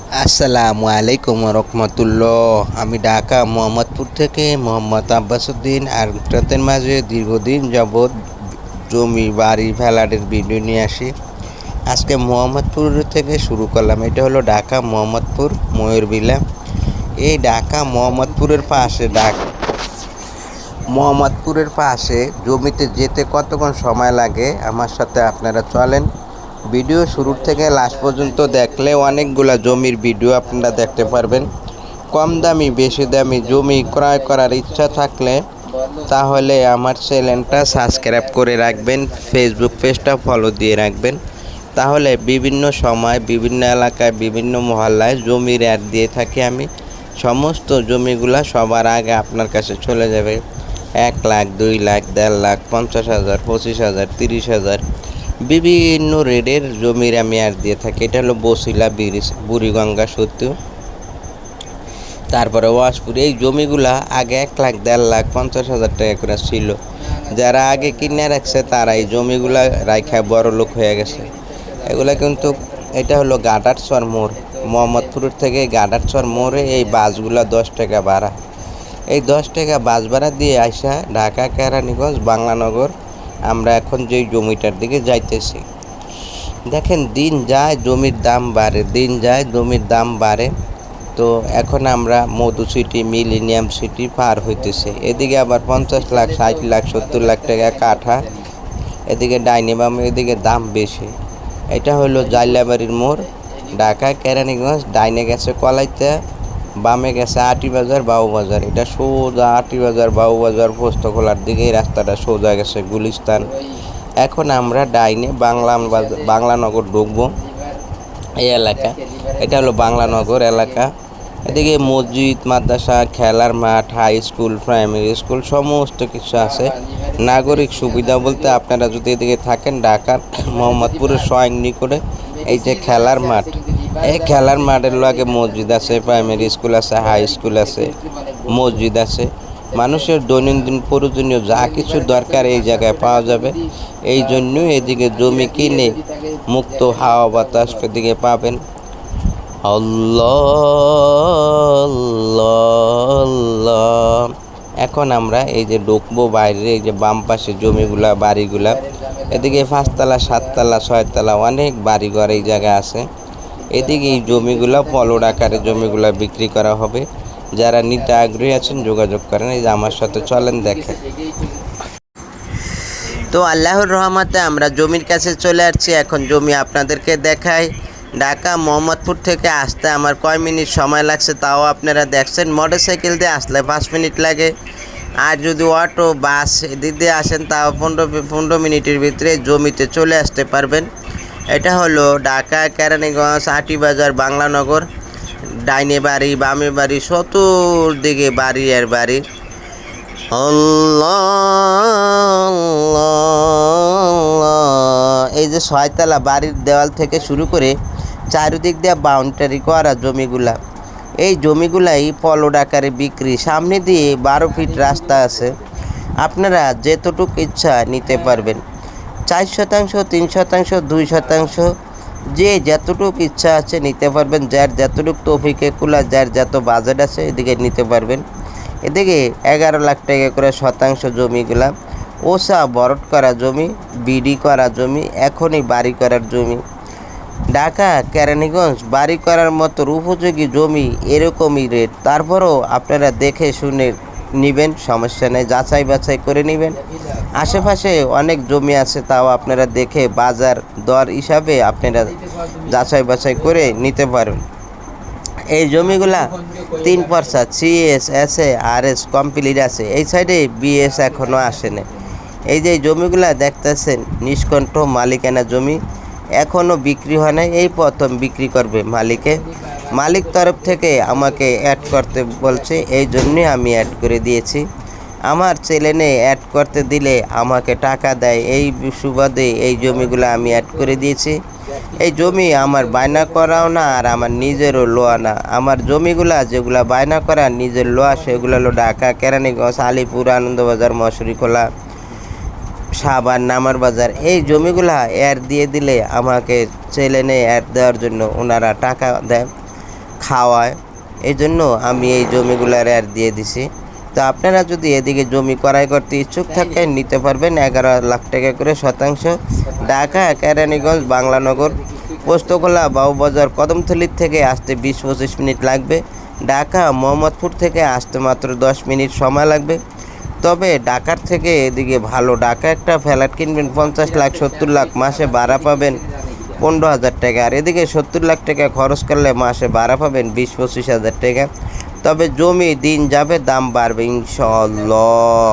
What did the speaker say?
আসসালামু আলাইকুম রহমতুল্লাহ। আমি ঢাকা মোহাম্মদপুর থেকে মোহাম্মদ আব্বাসউদ্দিন আর আপনাদের মাঝে দীর্ঘদিন যাবৎ জমি বাড়ি ফ্ল্যাটের ভিডিও নিয়ে আসি। আজকে মোহাম্মদপুর থেকে শুরু করলাম। এটা হলো ঢাকা মোহাম্মদপুর ময়ূরবিলা। এই ঢাকা মোহাম্মদপুরের পাশে জমিতে যেতে কতক্ষণ সময় লাগে আমার সাথে আপনারা চলেন। ভিডিও শুরুর থেকে লাস্ট পর্যন্ত দেখলে অনেকগুলা জমির ভিডিও আপনারা দেখতে পারবেন। কম দামি বেশি দামি জমি ক্রয় করার ইচ্ছা থাকলে তাহলে আমার চ্যানেলটা সাবস্ক্রাইব করে রাখবেন, ফেসবুক পেজটা ফলো দিয়ে রাখবেন। তাহলে বিভিন্ন সময় বিভিন্ন এলাকায় বিভিন্ন মহল্লায় জমির অ্যাড দিয়ে থাকি আমি। সমস্ত জমিগুলা সবার আগে আপনার কাছে চলে যাবে। 1 লাখ, 2 লাখ, 1.5 লাখ, 50,000, 25,000, 30,000 বিভিন্ন রেডের জমির আমি আর দিয়ে থাকি। এটা হলো বসিলা, বুড়িগঙ্গা সেতু, তারপরে ওয়াশপুর। এই জমিগুলা আগে 1 লাখ, 1.5 লাখ, 50,000 টাকা করে ছিল। যারা আগে কিনে রাখছে তারা এই জমিগুলা রাইখা বড় লোক হয়ে গেছে। এগুলা কিন্তু এটা হলো গাডারচর মোড়। মোহাম্মদপুরের থেকে গাডারচর মোড়ে এই বাসগুলা 10 টাকা ভাড়া। এই 10 টাকা বাস ভাড়া দিয়ে আইসা ঢাকা কেরানীগঞ্জ বাংলানগর আমরা এখন যেই জমিটার দিকে যাইতেছি। দেখেন দিন যায় জমির দাম বাড়ে, দিন যায় জমির দাম বাড়ে। তো এখন আমরা মধু সিটি, মিলেনিয়াম সিটি পার হইতেছে। এদিকে আবার 50 লাখ, 60 লাখ, 70 লাখ টাকা কাঠা। এদিকে ডাইনে বামে এদিকে দাম বেশি। এটা হলো জাইলাবাড়ির মোড়, ঢাকা কেরানীগঞ্জ। ডাইনে গেছে কলাইতে, বামে গেছে আটিবাজার, বাবুবাজার। এটা সোজা আটিবাজার, বাবুবাজার, পোস্তখোলার দিকে এই রাস্তাটা সোজা গেছে গুলিস্তান। এখন আমরা ডাইনে বাংলানগর ঢুকবো এই এলাকা। এটা হলো বাংলানগর এলাকা। এদিকে মসজিদ, মাদ্রাসা, খেলার মাঠ, হাই স্কুল, প্রাইমারি স্কুল সমস্ত কিছু আছে। নাগরিক সুবিধা বলতে আপনারা যদি এদিকে থাকেন ঢাকার মোহাম্মদপুরের স্বয়ং নিকটে এই যে খেলার মাঠ, এই খেলার মাঠের লগে মসজিদ আছে, প্রাইমারি স্কুল আছে, হাই স্কুল আছে, মসজিদ আছে। মানুষের দৈনন্দিন প্রয়োজনীয় যা কিছু দরকার এই জায়গায় পাওয়া যাবে। এই জন্য এদিকে জমি কিনে মুক্ত হাওয়া বাতাস এদিকে পাবেন। আল্লাহ। এখন আমরা এই যে ঢুকবো বাইরে, এই যে বাম পাশে জমিগুলা, বাড়িগুলা, এদিকে 5 তলা, 7 তলা, 6 তলা অনেক বাড়িঘর এই জায়গায় আছে। এদিকে এই জমিগুলা প্লট আকারে জমিগুলা বিক্রি করা হবে। যারা নিতে আগ্রহী আছেন যোগাযোগ করেন। এই যে আমার সাথে চলেন দেখেন। তো আল্লাহর রহমতে আমরা জমির কাছে চলে আসছি। এখন জমি আপনাদেরকে দেখাই। ঢাকা মোহাম্মদপুর থেকে আসতে আমার কয় মিনিট সময় লাগছে তাও আপনারা দেখছেন। মোটরসাইকেল দিয়ে আসলে 5 মিনিট লাগে, আর যদি অটো বাস এদিক দিয়ে আসেন তাও 15 মিনিটের ভিতরে জমিতে চলে আসতে পারবেন। এটা হলো ঢাকা কেরানীগঞ্জ আটিবাজার বাংলানগর। ডাইনে বাড়ি, বামে বাড়ি, চতুর্দিকে বাড়ি আর বাড়ি। এই যে 6 তলা বাড়ির দেওয়াল থেকে শুরু করে চারিদিক দিয়ে বাউন্ডারি করা জমিগুলা। এই জমিগুলাই প্লট আকারে বিক্রি। সামনে দিয়ে 12 ফিট রাস্তা আছে। আপনারা যেতটুকু ইচ্ছা নিতে পারবেন। 4 শতাংশ, 3 শতাংশ, 2 শতাংশ, যে যতটুকু ইচ্ছা আছে নিতে পারবেন। যার যতটুকু তৌফিকে কুলা, যার যত বাজেট আছে এদিকে নিতে পারবেন। এদিকে 11 লাখ টাকা করে শতাংশ জমিগুলা। ওসা বরট করা জমি, বিডি করা জমি, এখনই বাড়ি করার জমি। ঢাকা কেরানীগঞ্জ বাড়ি করার মতো উপযোগী জমি এরকমই রেট। তারপরও আপনারা দেখে শুনে নেবেন, সমস্যা নেই, যাচাই বাছাই করে নেবেন। আশেপাশে অনেক জমি আছে, তাও আপনারা দেখে বাজার দর হিসাবে আপনারা যাচাই বাছাই করে নিতে পারেন। এই জমিগুলা 3 পর্সা সিএস, এসএ, আরএস কমপ্লিট আছে। এই সাইডে বিএস এখনও আসেনি। এই যে জমিগুলা দেখতেছেন নিষ্কণ্ঠ মালিকানা জমি, এখনও বিক্রি হয় নাই, এই প্রথম বিক্রি করবে মালিক তরফ থেকে আমাকে অ্যাড করতে বলছে, এই জন্যে আমি অ্যাড করে দিয়েছি। আমার চ্যানেলে অ্যাড করতে দিলে আমাকে টাকা দেয়, এই সুবাদে এই জমিগুলো আমি অ্যাড করে দিয়েছি। এই জমি আমার বায়না করাও না, আর আমার নিজেরও লোয়া না। আমার জমিগুলা যেগুলা বায়না করা নিজের লোয়া সেগুলো হলো ঢাকা কেরানীগঞ্জ, আলিপুর, আনন্দবাজার, মশুরিখোলা, সাভার, নামার বাজার। এই জমিগুলা অ্যাড দিয়ে দিলে আমাকে চ্যানেলে অ্যাড দেওয়ার জন্য ওনারা টাকা দেয়। খাওয়ায়, এই জন্য আমি এই জমিগুলার আর দিয়ে দিছি। তো আপনারা যদি এদিকে জমি ক্রয় করতে ইচ্ছুক থাকেন নিতে পারবেন 11 লাখ টাকা করে শতাংশ। ঢাকা কেরানীগঞ্জ বাংলানগর পোস্তগোলা বাবুবাজার কদমতলী থেকে আসতে 20-25 মিনিট লাগবে। ঢাকা মোহাম্মদপুর থেকে আসতে মাত্র 10 মিনিট সময় লাগবে। তবে ঢাকার থেকে এদিকে ভালো, ঢাকা একটা ফ্ল্যাট কিনবেন 50 লাখ 70 লাখ, মাসে ভাড়া পাবেন 15,000 টাকা। আর এদিকে 70 লাখ টাকা খরচ করলে মাসে ভাড়া পাবেন 20-25 হাজার টাকা। তবে জমি দিন যাবে দাম বাড়বে ইনশাআল্লাহ।